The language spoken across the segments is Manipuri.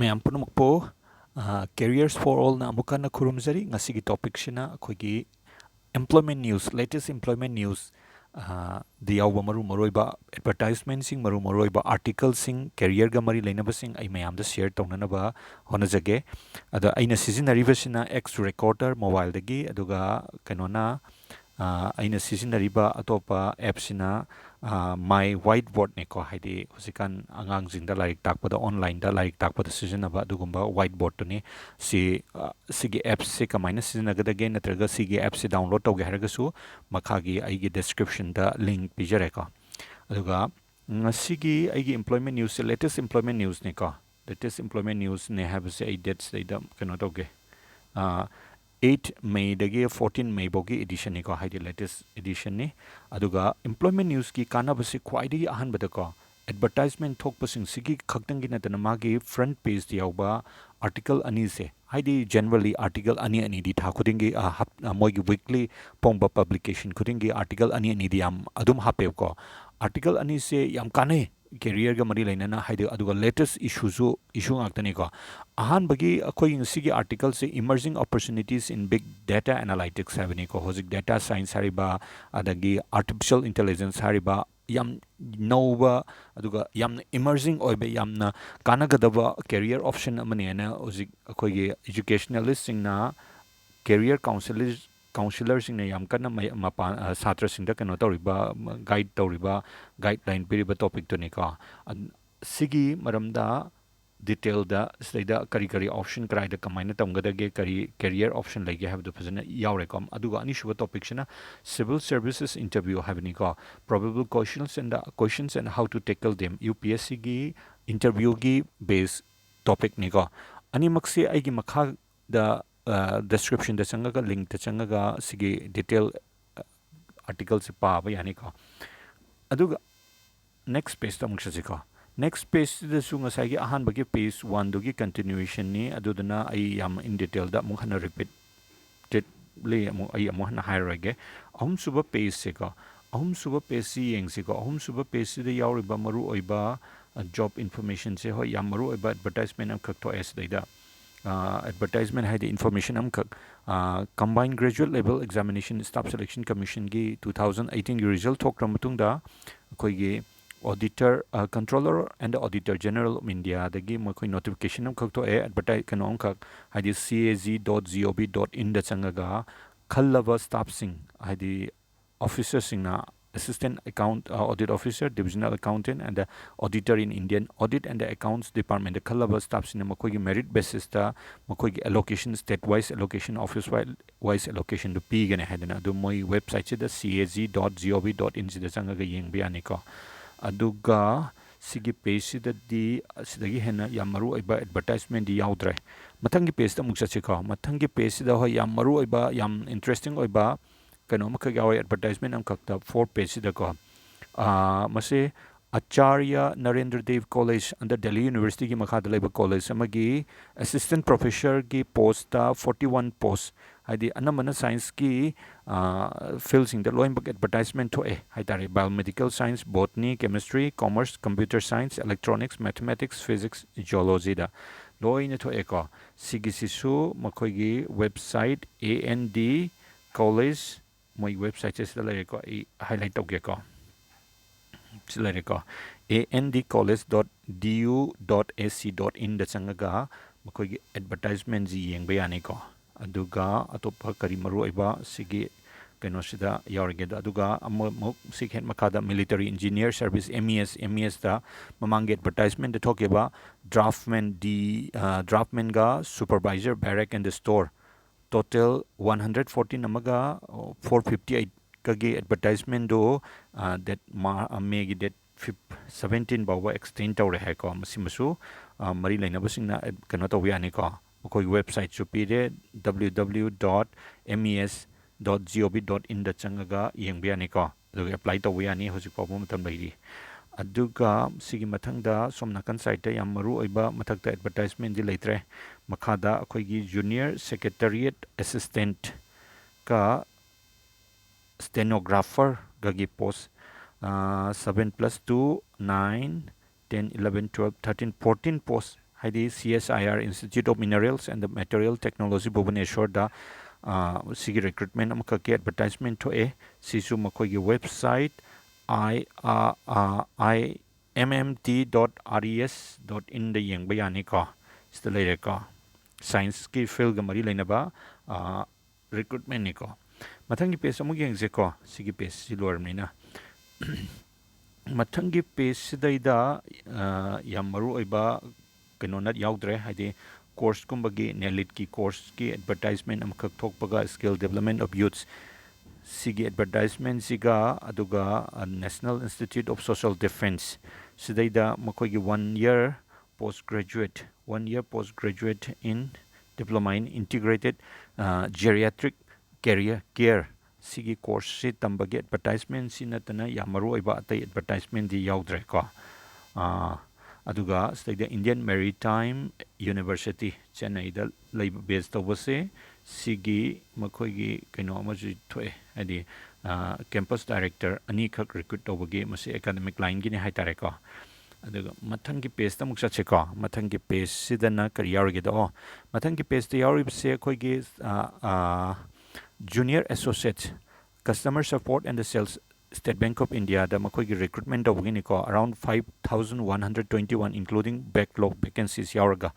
ꯃꯌꯥꯝ ꯄꯨꯝꯅꯃꯛꯄꯨ careers for all na amuka na khurumjari ngasigi topic shina akhoi employment news latest employment news the yawba maroiba advertisement sing maroiba article sing career ga mari leinaba sing ai mayam da share tawnanaba honajage ada aina sizinariba sina Xrecorder mobile dagi aduga kanona aina sizinariba atopa app sina my whiteboard neko haidi husikan angang jingda like takpada online da like takpada sizinaba adugumba whiteboard to ni sigi app se kamaina sizinagada ge natraga sigi app se download tawge haragasu makhagi aigi description da link pijare ko aduga sigi aigi employment news latest employment news ne ko latest employment news ne have se dates da kano tawge 8 May dagi 14 May bogi edition ni ko haidi latest edition ni aduga employment news ki kana basi khwaidi ahan bada ko advertisement thok pasing sigi khaktangi natana magi front page di yawba article ani se haidi generally article ani di tha khudingi moigi weekly pongba publication khudingi article ani di am adum hape ko article ani se yam kane career ga mari lainana haidi aduga latest issue ngaktani ko ahan bagi akhoi sigi article se emerging opportunities in big data analytics haveni ko hozik data science hariba adagi artificial intelligence hariba yam nova aduga yam emerging oibe yamna kanagadaba career option amani ana hozik akhoi educationalist singna career counselor singna yam kana mapan satra singda kano tawriba guideline piriba topic to ni ka sigi maramda detail da sida kari option krai da kamaina tamgadage kari career option lege have the fazana yawre kom aduga ani shuba topic shina civil services interview have ni ka probable questions and how to tackle them UPSC gi interview gi base topic ni ka ani maksi ai gi makha da description da changaga link da changaga sigi detail article se pa ba yani ka aduga next page ta muksa ka next page da su ngasai gi ahan bagi page 1 do gi continuation ni adudana ai yam in detail da mu hana repeat le mu ai mu hana hairage ahum suba page se ka ahum suba page si yeng se ka ahum suba page da yawriba maru oiba job information se ho yam maru oiba advertisement am khak to es da advertisement hai the information am khak combined graduate level examination staff selection commission gi 2018 gi result thok ramatung da koi gi auditor controller and the auditor general of India dagi mokoi notification am khak to advertise kanom khak hadi caz.gov.in da changaga khallaba staff sing hadi officer singna assistant audit officer divisional accountant and the auditor in Indian audit and the accounts department the khallaba staff sing mokoi merit basis da mokoi allocation state wise allocation office wise allocation to p gane hadana do moi website da caz.gov.in da changaga yeng bi ani ko aduga sigi page di sidagi hena yamaru oiba advertisement di yaudre mathangi page ta muksa chika mathangi page da ho yamaru oiba yam interesting oiba kano makha gawe advertisement am kakta 4 page da ko mase Acharya Narendra Dev College under Delhi University ki makha da leba college amagi assistant professor ki post ta 41 post haidi anamana science ki field sing the loin book advertisement to haitari biomedical science botany chemistry commerce computer science electronics mathematics physics geology da loin to ko sigi sisu makoi gi website and college moi website se la ko highlight to ge ko silare ko andcollege.du.ac.in da changaga makoi gi advertisement ji yeng bayani ko aduga atopa kari maru iba sigi keno sida yaurge da aduga amok sikhen makada military engineer service MES da mamang advertisement da thoke ba draftman ga supervisor barrack and the store total 114 namaga 458 kage advertisement do that may that 17 bawa extend tawre hai ko masimasu mari laina basingna kano tawi ani ko koi website chu pire www.mes.gov.in da changaga yengbi ani ko do apply tawi ani hoji ko matam lairi aduga sigi mathangda somna kan site ta yam maru oiba mathakta advertisement di leitre makhada akhoi gi junior secretariat assistant ka stenographer gagi post 7 plus 2 9 10 11 12 13 14 post ꯍꯥꯏꯗꯤ CSIR Institute of Minerals and the Material Technology Bhubaneswar ꯁꯤꯒꯤ ꯔꯤꯀ꯭ꯔꯨꯠꯃꯦꯟ ꯑꯃꯈꯛꯀꯤ ꯑꯦꯗꯚꯔꯇꯥꯏꯖꯃꯦꯟ ꯊꯣꯛꯑꯦ ꯁꯤꯁꯨ ꯃꯈꯣꯏꯒꯤ ꯋꯦꯕꯁꯥꯏꯠ immt.res.in ꯗ ꯌꯦꯡꯕ ꯌꯥꯅꯤꯀꯣ ꯁꯤꯗ ꯂꯩꯔꯦꯀꯣ ꯁꯥꯏꯟꯁꯀꯤ ꯐꯤꯜꯒ ꯃꯔꯤ ꯂꯩꯅꯕ ꯔꯤꯀ꯭ꯔꯨꯠꯃꯦꯟꯅꯤꯀꯣ ꯃꯊꯪꯒꯤ ꯄꯦꯖ ꯑꯃꯨꯛ ꯌꯦꯡꯁꯦꯀꯣ ꯁꯤꯒꯤ ꯄꯦꯖꯁꯤ ꯂꯣꯏꯔꯕꯅꯤꯅ ꯃꯊꯪꯒꯤ ꯄꯦꯖꯁꯤꯗꯩꯗ ꯌꯥꯝ ꯃꯔꯨ ꯑꯣꯏꯕ ꯀꯩꯅꯣꯅ ꯌꯥꯎꯗ꯭ꯔꯦ ꯍꯥꯏꯗꯤ ꯀꯣꯔꯁꯀꯨꯝꯕꯒꯤ ꯅꯦꯂꯤꯠꯀꯤ ꯀꯣꯔꯁꯀꯤ ꯑꯦꯗꯚꯔꯇꯥꯏꯖꯃꯦꯟ ꯑꯃꯈꯛ ꯊꯣꯛꯄꯒ ꯁ꯭ꯀꯤꯜ ꯗꯦꯕꯂꯞꯃꯦꯟ ꯑꯣꯐ ꯌꯨꯠꯁ ꯁꯤꯒꯤ ꯑꯦꯗꯚꯔꯇꯥꯏꯖꯃꯦꯟꯁꯤꯒ ꯑꯗꯨꯒ national institute of social defence ꯁꯤꯗꯩꯗ ꯃꯈꯣꯏꯒꯤ 1 year post graduate in diploma in integrated geriatric care ꯁꯤꯒꯤ ꯀꯣꯔꯁꯁꯤ ꯇꯝꯕꯒꯤ ꯑꯦꯗꯚꯔꯇꯥꯏꯖꯃꯦꯟꯁꯤ ꯅꯠꯇꯅ ꯌꯥꯝ ꯃꯔꯨ ꯑꯣꯏꯕ ꯑꯇꯩ ꯑꯦꯗꯚꯔꯇꯥꯏꯖꯃꯦꯟꯗꯤ ꯌꯥꯎꯗ꯭ꯔꯦꯀꯣ ꯑꯗꯨꯒ ꯁꯤꯗꯩꯗ ꯏꯟꯗꯤꯌꯟ ꯃꯦꯔꯤꯇꯥꯏꯝ ꯌꯨꯅꯤꯚꯔꯁꯤꯇꯤ ꯆꯦꯟꯅꯩꯗ ꯂꯩꯕ ꯕꯦꯖ ꯇꯧꯕꯁꯦ ꯁꯤꯒꯤ ꯃꯈꯣꯏꯒꯤ ꯀꯩꯅꯣ ꯑꯃꯁꯨ ꯊꯣꯛꯑꯦ ꯍꯥꯏꯗꯤ ꯀꯦꯝꯄꯁ ꯗꯥꯏꯔꯦꯛꯇꯔ ꯑꯅꯤꯈꯛ ꯔꯤꯀ꯭ꯔꯨꯠ ꯇꯧꯕꯒꯤ ꯃꯁꯤ ꯑꯦꯀꯥꯗꯃꯤꯛ ꯂꯥꯏꯟꯒꯤꯅꯤ ꯍꯥꯏꯇꯥꯔꯦꯀꯣ ꯑꯗꯨꯒ ꯃꯊꯪꯒꯤ ꯄꯦꯖꯇ ꯑꯃꯨꯛ ꯆꯠꯁꯦꯀꯣ ꯃꯊꯪꯒꯤ ꯄꯦꯖꯁꯤꯗꯅ ꯀꯔꯤ ꯌꯥꯎꯔꯤꯒꯦꯗ ꯃꯊꯪꯒꯤ ꯄꯦꯖꯇ ꯌꯥꯎꯔꯤꯕꯁꯦ ꯑꯩꯈꯣꯏꯒꯤ junior associate customer support and the sales state bank of ꯏꯟꯗꯤꯌꯥꯗ ꯃꯈꯣꯏꯒꯤ ꯔꯤꯀ꯭ꯔꯨꯠꯃꯦꯟ ꯇꯧꯕꯒꯤꯅꯤꯀꯣ ꯑꯔꯥꯎꯟ 5,121 ꯏꯟꯀ꯭ꯂꯨꯗꯤꯡ ꯕꯦꯛꯂꯣꯛ ꯚꯦꯀꯦꯟꯁꯤꯁ ꯌꯥꯎꯔꯒ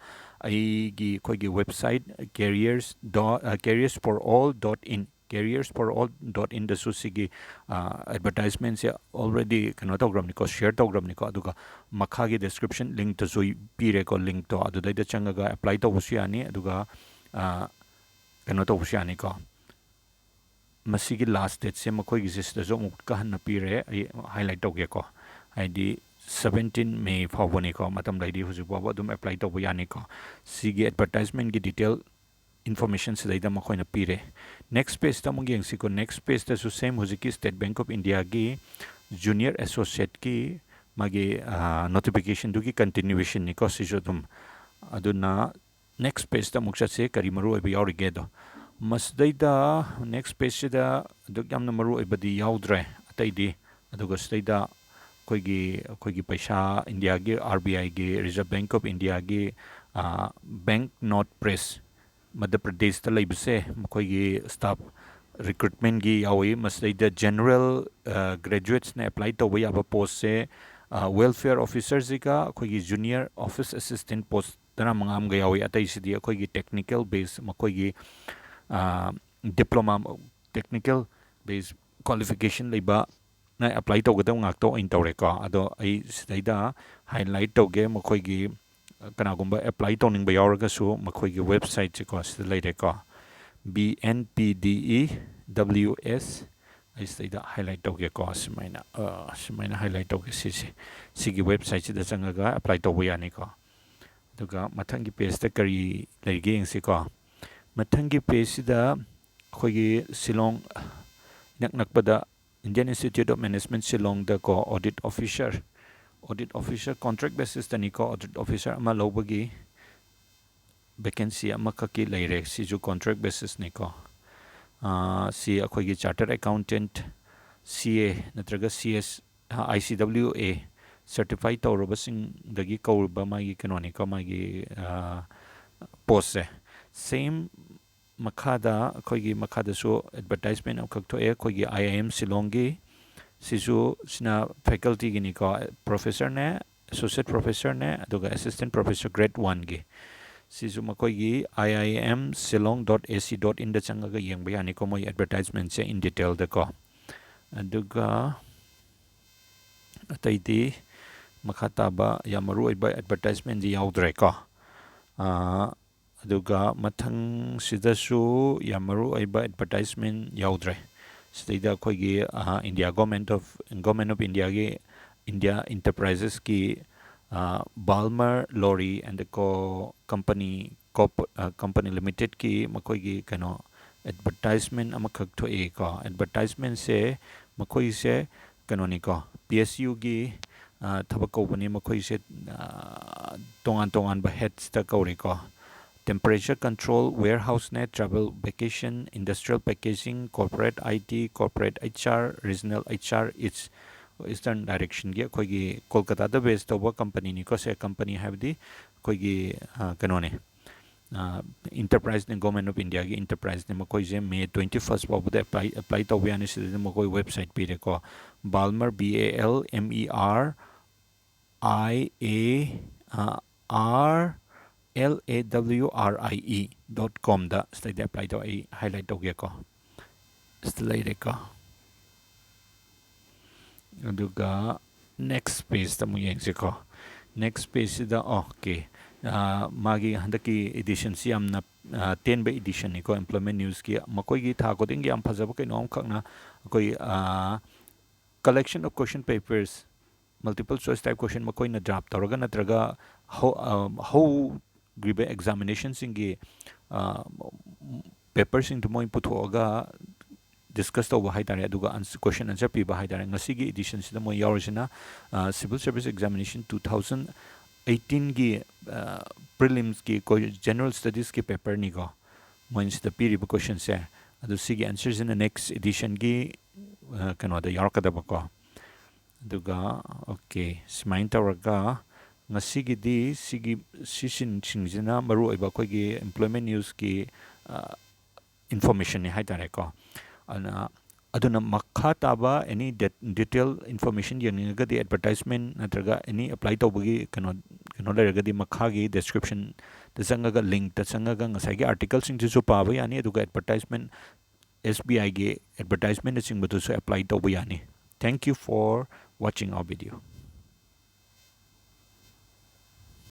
ꯑꯩꯈꯣꯏꯒꯤ website careers for all.in careers4all.in ꯗꯁꯨ ꯁꯤꯒꯤ ꯑꯦꯗꯚꯔꯇꯥꯏꯖꯃꯦꯟꯁꯦ ꯑꯣꯜꯔꯦꯗꯤ ꯀꯩꯅꯣ ꯇꯧꯈ꯭ꯔꯕꯅꯤꯀꯣ ꯁꯤꯌꯔ ꯇꯧꯈ꯭ꯔꯕꯅꯤꯀꯣ ꯑꯗꯨꯒ ꯃꯈꯥꯒꯤ ꯗꯦꯁꯀ꯭ꯔꯤꯞꯁꯟ ꯂꯤꯡꯛꯇꯁꯨ ꯄꯤꯔꯦꯀꯣ ꯂꯤꯡꯛꯇꯣ ꯑꯗꯨꯗꯩꯗ ꯆꯪꯉꯒ ꯑꯦꯄ꯭ꯂꯥꯏ ꯇꯧꯕꯁꯨ ꯌꯥꯅꯤ ꯑꯗꯨꯒ ꯀꯩꯅꯣ ꯇꯧꯕꯁꯨ ꯌꯥꯅꯤꯀꯣ ꯃꯁꯤꯒꯤ ꯂꯥꯁ ꯗꯦꯠꯁꯦ ꯃꯈꯣꯏꯒꯤꯁꯦ ꯁꯤꯗꯁꯨ ꯑꯃꯨꯛꯀ ꯍꯟꯅ ꯄꯤꯔꯦ ꯑꯩ ꯍꯥꯏꯂꯥꯏꯠ ꯇꯧꯒꯦꯀꯣ ꯍꯥꯏꯗꯤ 17 May ꯐꯥꯎꯕꯅꯤꯀꯣ ꯃꯇꯝ ꯂꯩꯔꯤ ꯍꯧꯖꯤꯛ ꯐꯥꯎꯕ ꯑꯗꯨꯝ ꯑꯦꯄ꯭ꯂꯥꯏ ꯇꯧꯕ ꯌꯥꯅꯤꯀꯣ ꯁꯤꯒꯤ ꯑꯦꯗꯚꯔꯇꯥꯏꯖꯃꯦꯟꯒꯤ ꯗꯤꯇꯦꯜ ꯏꯟꯐꯣꯔꯃꯦꯁꯟ ꯁꯤꯗꯩꯗ ꯃꯈꯣꯏꯅ ꯄꯤꯔꯦ ꯅꯦꯛꯁ ꯄꯦꯖꯇ ꯑꯃꯨꯛ ꯌꯦꯡꯁꯤꯀꯣ ꯅꯦꯛꯁ ꯄꯦꯖꯇꯁꯨ ꯁꯦꯝ ꯍꯧꯖꯤꯛꯀꯤ ꯁ꯭ꯇꯦꯠ ꯕꯦꯡꯛ ꯑꯣꯐ ꯏꯟꯗꯤꯌꯥꯒꯤ ꯖꯨꯅꯤꯌꯔ ꯑꯦꯁꯣꯁꯤꯌꯦꯠꯀꯤ ꯃꯥꯒꯤ ꯅꯣꯇꯤꯐꯤꯀꯦꯁꯟꯗꯨꯒꯤ ꯀꯟꯇꯤꯅ꯭ꯌꯨꯋꯦꯁꯟꯅꯤꯀꯣ ꯁꯤꯁꯨ ꯑꯗꯨꯝ ꯑꯗꯨꯅ ꯅꯦꯛꯁ ꯄꯦꯖꯇ ꯑꯃꯨꯛ ꯆꯠꯁꯦ ꯀꯔꯤ ꯃꯔꯨ ꯑꯣꯏꯕ ꯌꯥꯎꯔꯤꯒꯦꯗꯣ ꯃꯁꯤꯗꯩꯗ ꯅꯦꯛꯁ ꯄꯦꯖꯁꯤꯗ ꯑꯗꯨꯛ ꯌꯥꯝꯅ ꯃꯔꯨ ꯑꯣꯏꯕꯗꯤ ꯌꯥꯎꯗ꯭ꯔꯦ ꯑꯇꯩꯗꯤ ꯑꯗꯨꯒ ꯁꯤꯗꯩꯗ ꯑꯩꯈꯣꯏꯒꯤ ꯄꯩꯁꯥ ꯏꯟꯗꯤꯌꯥꯒꯤ RBIꯒꯤ ꯔꯤꯖꯔቭ ꯕꯦꯡꯛ ꯑꯣꯐ ꯏꯟꯗꯤꯌꯥꯒꯤ ꯕꯦꯡꯛ ꯅꯣꯠ ꯄ꯭ꯔꯦꯁ ꯃꯙ꯭ꯌ ꯄ꯭ꯔꯗꯦꯁꯇ ꯂꯩꯕꯁꯦ ꯃꯈꯣꯏꯒꯤ ꯁ꯭ꯇꯥꯐ ꯔꯤꯀ꯭ꯔꯨꯠꯃꯦꯟꯒꯤ ꯌꯥꯎꯏ ꯃꯁꯤꯗꯩꯗ ꯖꯦꯅꯔꯦꯜ ꯒ꯭ꯔꯦꯖꯨꯋꯦꯠꯁꯅ ꯑꯦꯄ꯭ꯂꯥꯏ ꯇꯧꯕ ꯌꯥꯕ ꯄꯣꯁꯁꯦ ꯋꯦꯜꯐꯤꯌꯔ ꯑꯣꯐꯤꯁꯔꯁꯤꯒ ꯑꯩꯈꯣꯏꯒꯤ ꯖꯨꯅꯤꯌꯔ ꯑꯣꯐꯤꯁ ꯑꯦꯁꯤꯁꯇꯦꯟ ꯄꯣꯁ 15 ꯑꯃꯒ ꯌꯥꯎꯏ ꯑꯇꯩꯁꯤꯗꯤ ꯑꯩꯈꯣꯏꯒꯤ ꯇꯦꯛꯅꯤꯀꯦꯜ ꯕꯦꯁ ꯃꯈꯣꯏꯒꯤ ꯗꯤꯄ꯭ꯂꯣꯃꯥ ꯇꯦꯛꯅꯤꯀꯦꯜ ꯕꯦꯁ ꯀ꯭ꯋꯥꯂꯤꯐꯤꯀꯦꯁꯟ ꯂꯩꯕꯅ ꯑꯦꯄ꯭ꯂꯥꯏ ꯇꯧꯒꯗꯕ ꯉꯥꯛꯇ ꯑꯣꯏꯅ ꯇꯧꯔꯦꯀꯣ ꯑꯗꯣ ꯑꯩ ꯁꯤꯗꯩꯗ ꯍꯥꯏꯂꯥꯏꯠꯇꯧꯒꯦ ꯃꯈꯣꯏꯒꯤ ꯀꯅꯥꯒꯨꯝꯕ ꯑꯦꯄ꯭ꯂꯥꯏ ꯇꯧꯅꯤꯡꯕ ꯌꯥꯎꯔꯒꯁꯨ ꯃꯈꯣꯏꯒꯤ ꯋꯦꯕꯁꯥꯏꯠꯁꯦꯀꯣ ꯁꯤꯗ ꯂꯩꯔꯦꯀꯣ BNPDEWS ꯑꯩ ꯁꯤꯗꯩꯗ ꯍꯥꯏꯂꯥꯏꯠ ꯇꯧꯒꯦꯀꯣ ꯁꯨꯃꯥꯏꯅ ꯍꯥꯏꯂꯥꯏꯠ ꯇꯧꯒꯦ ꯁꯤꯒꯤ ꯋꯦꯕꯁꯥꯏꯠꯁꯤꯗ ꯆꯪꯉꯒ ꯑꯦꯄ꯭ꯂꯥꯏ ꯇꯧꯕ ꯌꯥꯅꯤꯀꯣ ꯑꯗꯨꯒ ꯃꯊꯪꯒꯤ ꯄꯦꯖꯇ ꯀꯔꯤ ꯂꯩꯒꯦ ꯌꯦꯡꯁꯤꯀꯣ ꯃꯊꯪꯒꯤ ꯄꯦꯖꯁꯤꯗ ꯑꯩꯈꯣꯏꯒꯤ ꯁꯤꯂꯣꯡ ꯏꯅꯛ ꯅꯛꯄꯗ ꯏꯟꯗꯤꯌꯟ ꯏꯟꯁꯇꯤꯇ꯭ꯌꯨꯠ ꯑꯣꯐ ꯃꯦꯅꯦꯖꯃꯦꯟꯠ ꯁꯤꯂꯣꯡꯗꯀꯣ ꯑꯣꯗꯤꯠ ꯑꯣꯐꯤꯁꯔ ꯀꯣꯟꯇ꯭ꯔꯦꯛ ꯕꯦꯁꯤꯁꯇꯅꯤꯀꯣ ꯑꯣꯗꯤꯠ ꯑꯣꯐꯤꯁꯔ ꯑꯃ ꯂꯧꯕꯒꯤ ꯚꯦꯀꯦꯟꯁꯤ ꯑꯃꯈꯛꯀꯤ ꯂꯩꯔꯦ ꯁꯤꯁꯨ ꯀꯣꯟꯇ꯭ꯔꯦꯛ ꯕꯦꯁꯤꯁꯅꯤꯀꯣ ꯁꯤ ꯑꯩꯈꯣꯏꯒ ꯆꯥꯔꯇꯔ ꯑꯦꯀꯥꯎꯟꯇꯦꯟꯠ CA ꯅꯠꯇ꯭ꯔꯒ CS ICWA ꯁꯔꯇꯤꯐꯥꯏ ꯇꯧꯔꯕꯁꯤꯡꯗꯒꯤ ꯀꯧꯔꯤꯕ ꯃꯥꯒꯤ ꯀꯩꯅꯣꯅꯤꯀꯣ ꯃꯥꯒꯤ ꯄꯣꯁꯁꯦ ꯁꯦꯝ ꯃꯈꯥꯗꯁꯨ ꯑꯦꯗꯚꯔꯇꯥꯏꯖꯃꯦꯟ ꯑꯃꯈꯛ ꯊꯣꯛꯑꯦ ꯑꯩꯈꯣꯏꯒꯤ IIM ꯁꯤꯂꯣꯡꯒꯤ ꯁꯤꯅ ꯐꯦꯀꯜꯇꯤꯒꯤꯅꯤꯀꯣ ꯄ꯭ꯔꯣꯐꯦꯁꯔꯅꯦ ꯑꯦꯁꯣꯁꯤꯌꯦꯠ ꯄ꯭ꯔꯣꯐꯦꯁꯔꯅꯦ ꯑꯗꯨꯒ ꯑꯦꯁꯤꯁꯇꯦꯟꯠ ꯄ꯭ꯔꯣꯐꯦꯁꯔ ꯒ꯭ꯔꯦꯗ 1ꯒꯤ ꯁꯤꯁꯨ ꯃꯈꯣꯏꯒꯤ IIMsilong.ac.in ꯗ ꯆꯪꯉꯒ ꯌꯦꯡꯕ ꯌꯥꯅꯤꯀꯣ ꯃꯣꯏ ꯑꯦꯗꯚꯔꯇꯥꯏꯖꯃꯦꯟꯠꯁꯦ ꯏꯟ ꯗꯤꯇꯦꯜꯗꯀꯣ ꯑꯗꯨꯒ ꯑꯇꯩꯗꯤ ꯃꯈꯥ ꯇꯥꯕ ꯌꯥꯝ ꯃꯔꯨ ꯑꯣꯏꯕ ꯑꯦꯗꯚꯔꯇꯥꯏꯖꯃꯦꯟꯗꯤ ꯌꯥꯎꯗ꯭ꯔꯦꯀꯣ ꯑꯗꯨꯒ ꯃꯊꯪꯁꯤꯗꯁꯨ ꯌꯥꯝ ꯃꯔꯨ ꯑꯣꯏꯕ ꯑꯦꯗꯚꯔꯇꯥꯏꯖꯃꯦꯟ ꯌꯥꯎꯗ꯭ꯔꯦ ꯁꯤꯗꯩꯗ ꯑꯩꯈꯣꯏꯒꯤ ꯏꯟꯗꯤꯌꯥ ꯒꯣꯔꯃꯦꯟꯠ ꯑꯣꯐ ꯏꯟꯗꯤꯌꯥꯒꯤ ꯏꯟꯗꯤꯌꯥ ꯏꯟꯇꯔꯄ꯭ꯔꯥꯏꯖꯦꯁꯀꯤ ꯕꯥꯜꯃꯔ ꯂꯣꯔꯤ ꯑꯦꯟ ꯗ ꯀꯝꯄꯅꯤ ꯂꯤꯃꯤꯇꯦꯠꯀꯤ ꯃꯈꯣꯏꯒꯤ ꯀꯩꯅꯣ ꯑꯦꯗꯚꯔꯇꯥꯏꯖꯃꯦꯟ ꯑꯃꯈꯛ ꯊꯣꯛꯑꯦꯀꯣ ꯑꯦꯗꯚꯔꯇꯥꯏꯖꯃꯦꯟꯁꯦ ꯃꯈꯣꯏꯁꯦ ꯀꯩꯅꯣꯅꯤꯀꯣ PSUꯒꯤ ꯊꯕꯛ ꯀꯧꯕꯅꯤ ꯃꯈꯣꯏꯁꯦ ꯇꯣꯉꯥꯟꯕ ꯍꯦꯠꯁꯇ ꯀꯧꯔꯦꯀꯣ ꯇꯦꯝꯄꯔꯦꯆꯔ ꯀꯟꯇ꯭ꯔꯣꯜ ꯋꯦꯌꯔꯍꯥꯎꯁꯅꯦ travel vacation industrial packaging corporate IT corporate HR regional HR its eastern ꯗꯥꯏꯔꯦꯛꯁꯟꯒꯤ ꯑꯩꯈꯣꯏꯒꯤ ꯀꯣꯜꯀꯇꯥꯗ ꯕꯦꯁ ꯇꯧꯕ ꯀꯝꯄꯅꯤꯅꯤꯀꯣ ꯁꯦ ꯀꯝꯄꯅꯤ ꯍꯥꯏꯕꯗꯤ ꯑꯩꯈꯣꯏꯒꯤ ꯀꯩꯅꯣꯅꯦ ꯏꯟꯇꯔꯄ꯭ꯔꯥꯏꯖꯅꯦ ꯒꯣꯔꯃꯦꯟ ꯑꯣꯐ ꯏꯟꯗꯤꯌꯥꯒꯤ ꯏꯟꯇꯔꯄ꯭ꯔꯥꯏꯖꯅꯦ ꯃꯈꯣꯏꯁꯦ ꯃꯦ 21 ꯐꯥꯎꯕꯗ ꯑꯦꯄ꯭ꯂꯥꯏ ꯇꯧꯕ ꯌꯥꯅꯤ ꯁꯤꯗꯩꯗ ꯃꯈꯣꯏ ꯋꯦꯕꯁꯥꯏꯠ ꯄꯤꯔꯦꯀꯣ ꯕꯥꯜꯃꯔ BALMERIARLAWRIE.com ꯁꯤꯗꯩꯗ ꯑꯦꯄ꯭ꯂꯥꯏ ꯇꯧ ꯑꯩ ꯍꯥꯏꯂꯥꯏꯠ ꯇꯧꯒꯦꯀꯣ ꯁꯤꯗ ꯂꯩꯔꯦꯀꯣ ꯑꯗꯨꯒ ꯅꯦꯛꯁ ꯄꯦꯖꯇ ꯑꯃꯨꯛ ꯌꯦꯡꯁꯤꯀꯣ ꯅꯦꯛꯁ ꯄꯦꯖꯁꯤꯗ ꯑꯣꯀꯦ ꯃꯥꯒꯤ ꯍꯟꯗꯛꯀꯤ ꯏꯗꯤꯁꯟꯁꯤ ꯌꯥꯝꯅ ꯇꯦꯟꯕ ꯏꯗꯤꯁꯟꯅꯤꯀꯣ ꯑꯦꯝꯄ꯭ꯂꯣꯏꯃꯦꯟ ꯅ꯭ꯌꯨꯁꯀꯤ ꯃꯈꯣꯏꯒꯤ ꯊꯥ ꯈꯨꯗꯤꯡꯒꯤ ꯌꯥꯝ ꯐꯖꯕ ꯀꯩꯅꯣ ꯑꯃꯈꯛꯅ ꯑꯩꯈꯣꯏ collection of question papers multiple choice type question ꯃꯈꯣꯏꯅ ꯗ꯭ꯔꯥꯐ ꯇꯧꯔꯒ ꯅꯠꯇ꯭ꯔꯒ ꯍꯧꯈ꯭ꯔꯤꯕ ꯑꯦꯛꯖꯥꯃꯤꯅꯦꯁꯟꯁꯤꯡꯒꯤ ꯄꯦꯄꯔꯁꯤꯡꯗꯨ ꯃꯣꯏ ꯄꯨꯊꯣꯛꯑꯒ ꯗꯤꯁꯀꯁ ꯇꯧꯕ ꯍꯥꯏꯇꯥꯔꯦ ꯑꯗꯨꯒ ꯀ꯭ꯋꯦꯁꯟ ꯑꯟꯁꯔ ꯄꯤꯕ ꯍꯥꯏꯇꯥꯔꯦ ꯉꯁꯤꯒꯤ ꯏꯗꯤꯁꯟꯁꯤꯗ ꯃꯣꯏ ꯌꯥꯎꯔꯤꯁꯤꯅ ꯁꯤꯚꯤꯜ ꯁꯔꯚꯤꯁ ꯑꯦꯛꯖꯥꯃꯤꯅꯦꯁꯟ 2018ꯒꯤ ꯄ꯭ꯔꯤꯂꯤꯝꯁꯀꯤ ꯖꯦꯅꯔꯦꯜ ꯁ꯭ꯇꯗꯤꯁꯀꯤ ꯄꯦꯄꯔꯅꯤꯀꯣ ꯃꯣꯏꯅ ꯁꯤꯗ ꯄꯤꯔꯤꯕ ꯀ꯭ꯋꯦꯁꯟꯁꯦ ꯑꯗꯨ ꯁꯤꯒꯤ ꯑꯟꯁꯔꯁꯤꯅ ꯅꯦꯛꯁ ꯏꯗꯤꯁꯟꯒꯤ ꯀꯩꯅꯣꯗ ꯌꯥꯎꯔꯛꯀꯗꯕꯀꯣ ꯑꯗꯨꯒ ꯑꯣꯀꯦ ꯁꯨꯃꯥꯏꯅ ꯇꯧꯔꯒ ꯉꯁꯤꯒꯤꯗꯤ ꯁꯤꯁꯤꯡꯁꯤꯅ ꯃꯔꯨꯑꯣꯏꯕ ꯑꯩꯈꯣꯏꯒꯤ ꯑꯦꯝꯄ꯭ꯂꯣꯏꯃꯦꯟ ꯅ꯭ꯌꯨꯁꯀꯤ ꯏꯟꯐꯣꯔꯃꯦꯁꯟꯅꯤ ꯍꯥꯏꯇꯥꯔꯦꯀꯣ ꯑꯗꯨꯅ ꯃꯈꯥ ꯇꯥꯕ ꯑꯦꯅꯤ ꯗꯤꯇꯦꯜ ꯏꯟꯐꯣꯔꯃꯦꯁꯟ ꯌꯦꯡꯅꯤꯡꯉꯒꯗꯤ ꯑꯦꯗꯚꯔꯇꯥꯏꯖꯃꯦꯟ ꯅꯠꯇ꯭ꯔꯒ ꯑꯦꯅꯤ ꯑꯦꯄ꯭ꯂꯥꯏ ꯇꯧꯕꯒꯤ ꯀꯩꯅꯣ ꯂꯩꯔꯒꯗꯤ ꯃꯈꯥꯒꯤ ꯗꯦꯁꯀ꯭ꯔꯤꯞꯁꯟꯗ ꯆꯪꯉꯒ ꯂꯤꯡꯛꯇ ꯆꯪꯉꯒ ꯉꯁꯥꯏꯒꯤ ꯑꯥꯔꯇꯤꯀꯜꯁꯤꯡꯁꯤꯁꯨ ꯄꯥꯕ ꯌꯥꯅꯤ ꯑꯗꯨꯒ ꯑꯦꯗꯚꯔꯇꯥꯏꯖꯃꯦꯟ SBIꯒꯤ ꯑꯦꯗꯚꯔꯇꯥꯏꯖꯃꯦꯟꯅꯆꯤꯡꯕꯗꯨꯁꯨ ꯑꯦꯄ꯭ꯂꯥꯏ ꯇꯧꯕ ꯌꯥꯅꯤ thank you four watching our video.